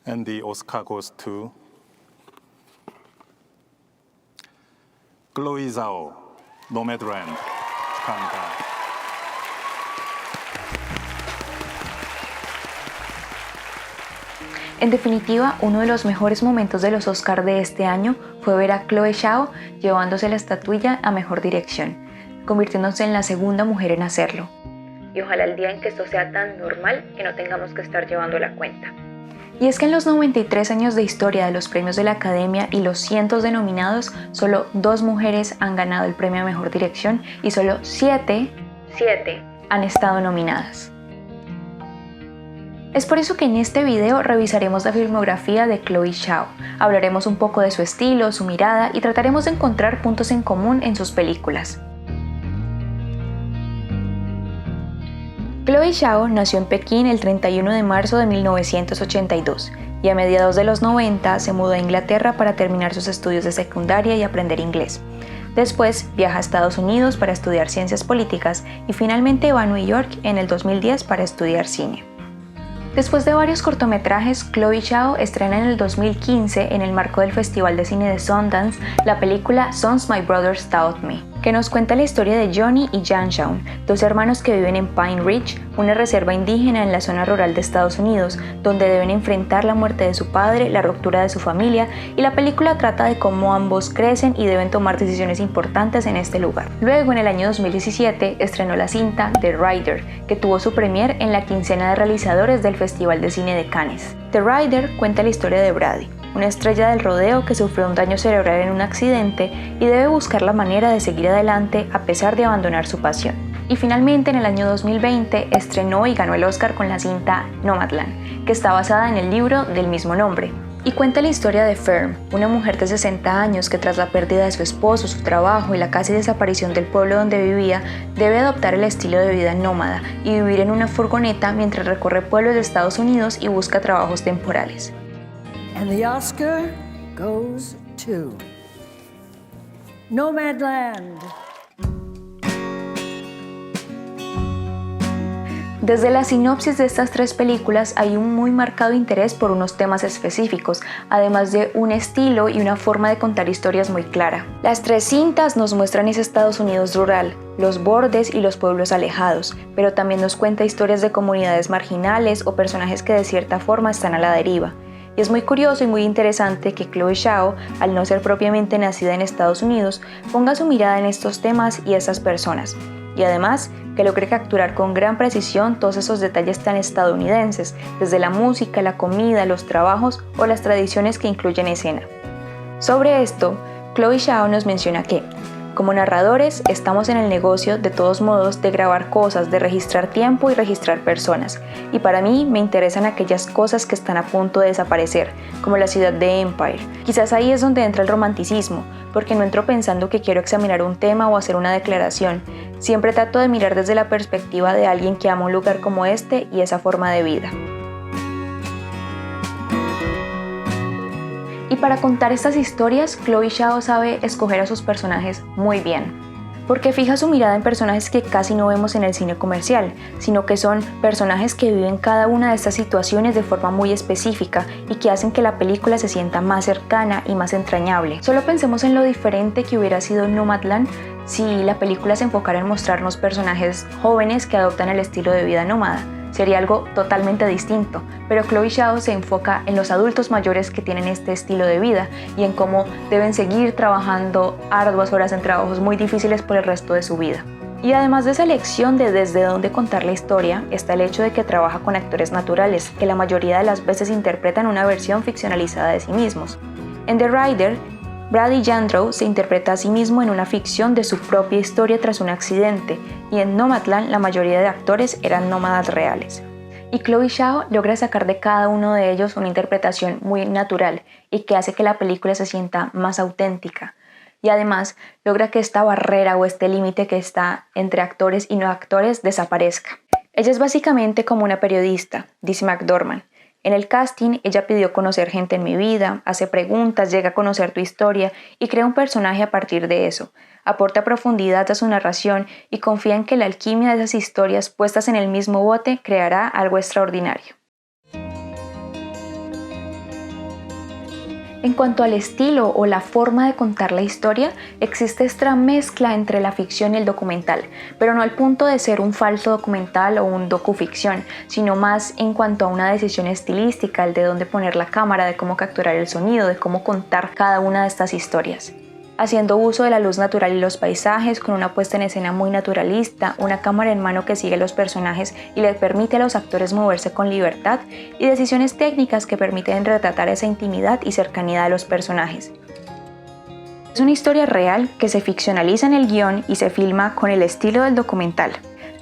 And the Oscar goes to Chloe Zhao, Nomadland. 축하합니다. En definitiva, uno de los mejores momentos de los Oscar de este año fue ver a Chloe Zhao llevándose la estatuilla a Mejor Dirección, convirtiéndose en la segunda mujer en hacerlo. Y ojalá el día en que esto sea tan normal que no tengamos que estar llevando la cuenta. Y es que en los 93 años de historia de los premios de la Academia y los cientos de nominados, solo 2 mujeres han ganado el premio a Mejor Dirección y solo 7 han estado nominadas. Es por eso que en este video revisaremos la filmografía de Chloe Zhao, hablaremos un poco de su estilo, su mirada y trataremos de encontrar puntos en común en sus películas. Chloe Zhao nació en Pekín el 31 de marzo de 1982 y a mediados de los 90 se mudó a Inglaterra para terminar sus estudios de secundaria y aprender inglés. Después viaja a Estados Unidos para estudiar ciencias políticas y finalmente va a New York en el 2010 para estudiar cine. Después de varios cortometrajes, Chloe Zhao estrena en el 2015 en el marco del Festival de Cine de Sundance la película Songs My Brothers Taught Me, que nos cuenta la historia de Johnny y Janshawn, 2 hermanos que viven en Pine Ridge, una reserva indígena en la zona rural de Estados Unidos, donde deben enfrentar la muerte de su padre, la ruptura de su familia, y la película trata de cómo ambos crecen y deben tomar decisiones importantes en este lugar. Luego, en el año 2017, estrenó la cinta The Rider, que tuvo su premier en la quincena de realizadores del Festival de Cine de Cannes. The Rider cuenta la historia de Brady, una estrella del rodeo que sufrió un daño cerebral en un accidente y debe buscar la manera de seguir adelante a pesar de abandonar su pasión. Y finalmente en el año 2020 estrenó y ganó el Oscar con la cinta Nomadland, que está basada en el libro del mismo nombre. Y cuenta la historia de Fern, una mujer de 60 años que tras la pérdida de su esposo, su trabajo y la casi desaparición del pueblo donde vivía, debe adoptar el estilo de vida nómada y vivir en una furgoneta mientras recorre pueblos de Estados Unidos y busca trabajos temporales. And the Oscar goes to Nomadland. Desde la sinopsis de estas 3 películas hay un muy marcado interés por unos temas específicos, además de un estilo y una forma de contar historias muy clara. Las 3 cintas nos muestran ese Estados Unidos rural, los bordes y los pueblos alejados, pero también nos cuenta historias de comunidades marginales o personajes que de cierta forma están a la deriva. Y es muy curioso y muy interesante que Chloe Zhao, al no ser propiamente nacida en Estados Unidos, ponga su mirada en estos temas y esas personas. Y además, que logre capturar con gran precisión todos esos detalles tan estadounidenses, desde la música, la comida, los trabajos o las tradiciones que incluyen escena. Sobre esto, Chloe Zhao nos menciona que, como narradores, estamos en el negocio, de todos modos, de grabar cosas, de registrar tiempo y registrar personas. Y para mí me interesan aquellas cosas que están a punto de desaparecer, como la ciudad de Empire. Quizás ahí es donde entra el romanticismo, porque no entro pensando que quiero examinar un tema o hacer una declaración. Siempre trato de mirar desde la perspectiva de alguien que ama un lugar como este y esa forma de vida. Y para contar estas historias, Chloe Zhao sabe escoger a sus personajes muy bien, porque fija su mirada en personajes que casi no vemos en el cine comercial, sino que son personajes que viven cada una de estas situaciones de forma muy específica y que hacen que la película se sienta más cercana y más entrañable. Solo pensemos en lo diferente que hubiera sido Nomadland si la película se enfocara en mostrarnos personajes jóvenes que adoptan el estilo de vida nómada. Sería algo totalmente distinto, pero Chloe Zhao se enfoca en los adultos mayores que tienen este estilo de vida y en cómo deben seguir trabajando arduas horas en trabajos muy difíciles por el resto de su vida. Y además de esa elección de desde dónde contar la historia, está el hecho de que trabaja con actores naturales, que la mayoría de las veces interpretan una versión ficcionalizada de sí mismos. En The Rider, Brady Jandreau se interpreta a sí mismo en una ficción de su propia historia tras un accidente, y en Nomadland la mayoría de actores eran nómadas reales. Y Chloe Zhao logra sacar de cada uno de ellos una interpretación muy natural y que hace que la película se sienta más auténtica. Y además logra que esta barrera o este límite que está entre actores y no actores desaparezca. Ella es básicamente como una periodista, dice McDormand. En el casting, ella pidió conocer gente en mi vida, hace preguntas, llega a conocer tu historia y crea un personaje a partir de eso. Aporta profundidad a su narración y confía en que la alquimia de esas historias puestas en el mismo bote creará algo extraordinario. En cuanto al estilo o la forma de contar la historia, existe esta mezcla entre la ficción y el documental, pero no al punto de ser un falso documental o un docuficción, sino más en cuanto a una decisión estilística, el de dónde poner la cámara, de cómo capturar el sonido, de cómo contar cada una de estas historias. Haciendo uso de la luz natural y los paisajes, con una puesta en escena muy naturalista, una cámara en mano que sigue a los personajes y les permite a los actores moverse con libertad, y decisiones técnicas que permiten retratar esa intimidad y cercanía de los personajes. Es una historia real que se ficcionaliza en el guión y se filma con el estilo del documental.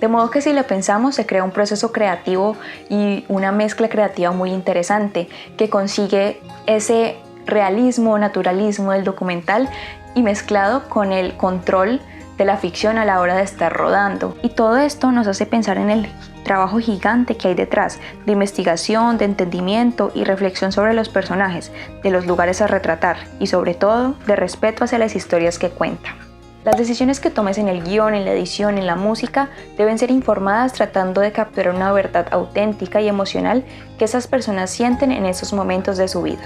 De modo que si lo pensamos, se crea un proceso creativo y una mezcla creativa muy interesante que consigue ese realismo, naturalismo del documental y mezclado con el control de la ficción a la hora de estar rodando. Y todo esto nos hace pensar en el trabajo gigante que hay detrás, de investigación, de entendimiento y reflexión sobre los personajes, de los lugares a retratar y sobre todo de respeto hacia las historias que cuenta. Las decisiones que tomes en el guión, en la edición, en la música, deben ser informadas tratando de capturar una verdad auténtica y emocional que esas personas sienten en esos momentos de su vida.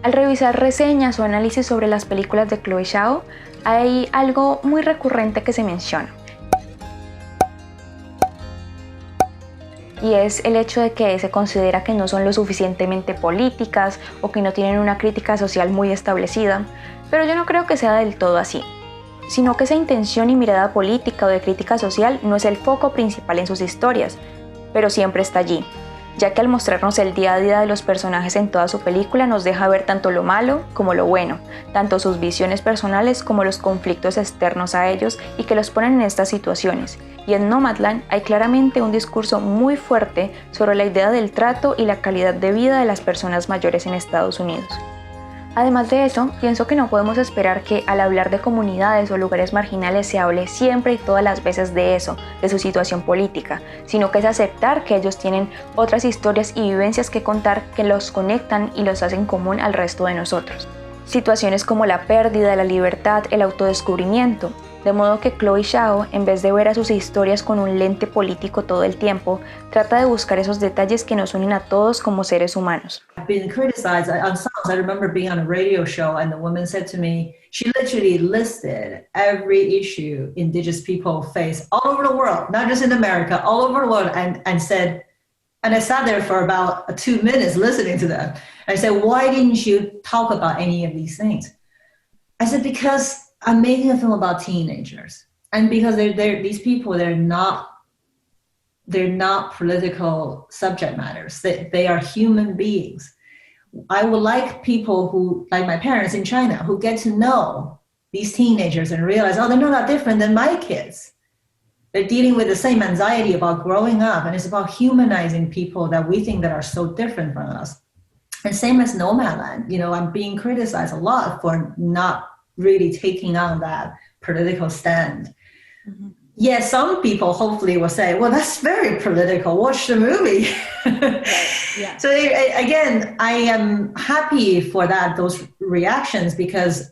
Al revisar reseñas o análisis sobre las películas de Chloe Zhao, hay algo muy recurrente que se menciona. Y es el hecho de que se considera que no son lo suficientemente políticas o que no tienen una crítica social muy establecida, pero yo no creo que sea del todo así, sino que esa intención y mirada política o de crítica social no es el foco principal en sus historias, pero siempre está allí, ya que al mostrarnos el día a día de los personajes en toda su película nos deja ver tanto lo malo como lo bueno, tanto sus visiones personales como los conflictos externos a ellos y que los ponen en estas situaciones. Y en Nomadland hay claramente un discurso muy fuerte sobre la idea del trato y la calidad de vida de las personas mayores en Estados Unidos. Además de eso, pienso que no podemos esperar que al hablar de comunidades o lugares marginales se hable siempre y todas las veces de eso, de su situación política, sino que es aceptar que ellos tienen otras historias y vivencias que contar que los conectan y los hacen común al resto de nosotros. Situaciones como la pérdida de la libertad, el autodescubrimiento, de modo que Chloe Zhao, en vez de ver a sus historias con un lente político todo el tiempo, trata de buscar esos detalles que nos unen a todos como seres humanos. I've been criticized on songs. I remember being on a radio show and the woman said to me, she literally listed every issue indigenous people face all over the world, not just in America, all over the world, and said, and I sat there for about 2 minutes listening to them. I said, why didn't you talk about any of these things? I said, because I'm making a film about teenagers, and because these people, they're not political subject matters. They are human beings. I would like people who, like my parents in China, who get to know these teenagers and realize, oh, they're not that different than my kids. They're dealing with the same anxiety about growing up, and it's about humanizing people that we think that are so different from us. And same as Nomadland, I'm being criticized a lot for not really taking on that political stand. Mm-hmm. Yes, some people hopefully will say, well, that's very political. Watch the movie. Yeah. So again, I am happy for those reactions, because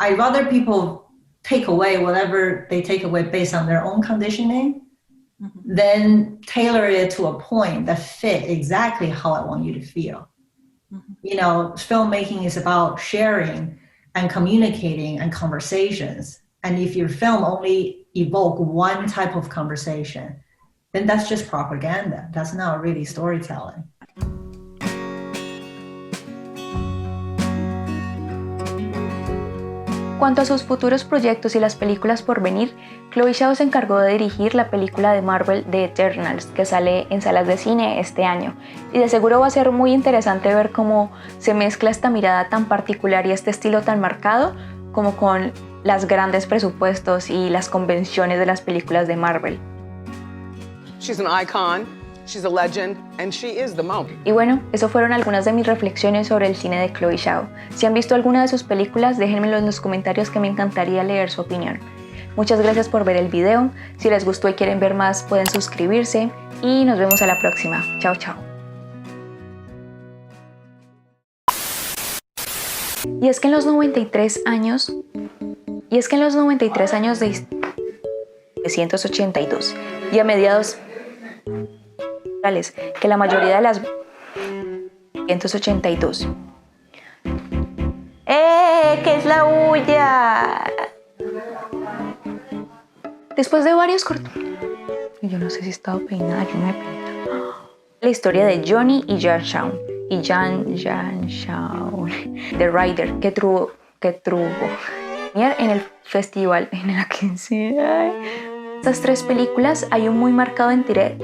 I'd rather people take away whatever they take away based on their own conditioning, mm-hmm. than tailor it to a point that fit exactly how I want you to feel. Mm-hmm. Filmmaking is about sharing and communicating and conversations. And if your film only evoke one type of conversation, then that's just propaganda. That's not really storytelling. Cuanto a sus futuros proyectos y las películas por venir, Chloe Zhao se encargó de dirigir la película de Marvel The Eternals, que sale en salas de cine este año. Y de seguro va a ser muy interesante ver cómo se mezcla esta mirada tan particular y este estilo tan marcado, como con los grandes presupuestos y las convenciones de las películas de Marvel. She's an icon, she's a legend, and she is the moment. Y bueno, eso fueron algunas de mis reflexiones sobre el cine de Chloe Zhao. Si han visto alguna de sus películas, déjenmelo en los comentarios, que me encantaría leer su opinión. Muchas gracias por ver el video. Si les gustó y quieren ver más, pueden suscribirse y nos vemos a la próxima. Chao, chao. Y es que en los 93 años de 1982 y a mediados que la mayoría de las 182. ¿Qué es la huya? Después de varios cortos... Yo no sé si he estado peinada, yo me he peinado. La historia de Johnny y Jan Shawn. Y Jan Shawn, The Rider, que trubo en el festival, en la 15. Estas tres películas hay un muy marcado interés